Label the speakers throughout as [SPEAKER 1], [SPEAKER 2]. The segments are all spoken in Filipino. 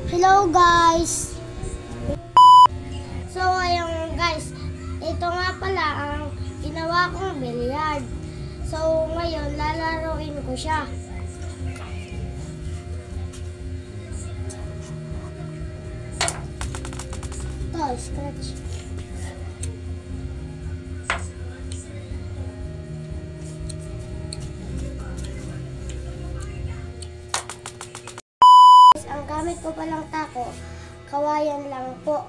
[SPEAKER 1] Hello guys! So ayun guys, ito nga pala ang ginawa kong billiard. So ngayon lalaruin ko siya. Ito, scratch. Ang gamit ko palang tako, kawayan lang po.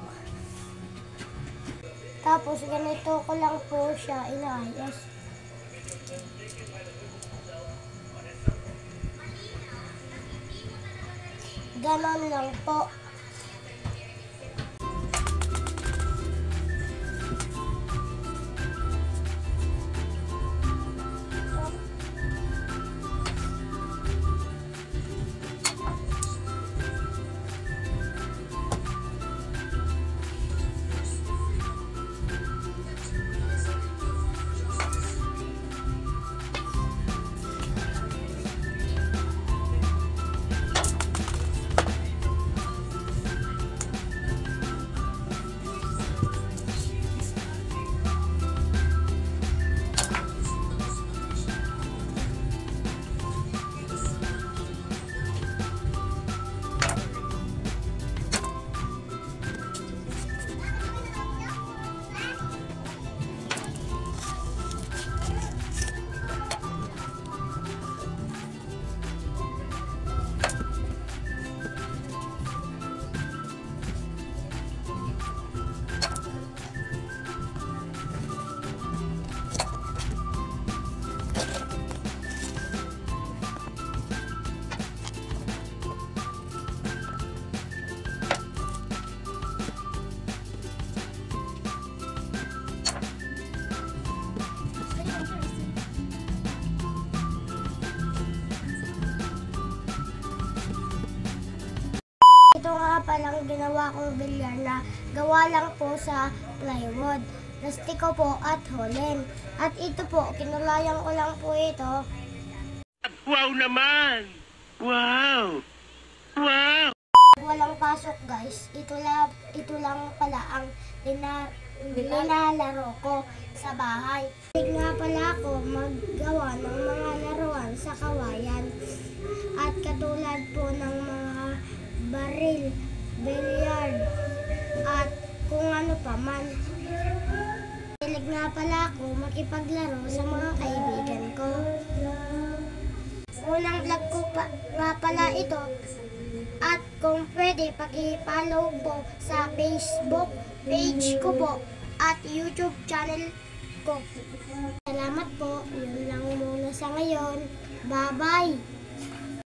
[SPEAKER 1] Tapos ganito ko lang po siya inaayos. Ganon lang po. Ito nga palang ginawa kong bilyar na gawa lang po sa plywood, plastiko po at holen. At ito po, kinulayan ko lang po ito.
[SPEAKER 2] Wow naman! Wow! Wow!
[SPEAKER 1] Walang pasok guys, ito lang pala ang nilalaro ko sa bahay. Hindi nga pala ako maggawa ng mga laruan sa kawayan. At katulad po ng mga baril, billiard, at kung ano pa man. Hilig nga pala ako makipaglaro sa mga kaibigan ko. Unang vlog ko nga pala ito. At kung pwede, paki-follow po sa Facebook page ko po at YouTube channel ko. Salamat po. Yun lang muna sa ngayon. Bye-bye!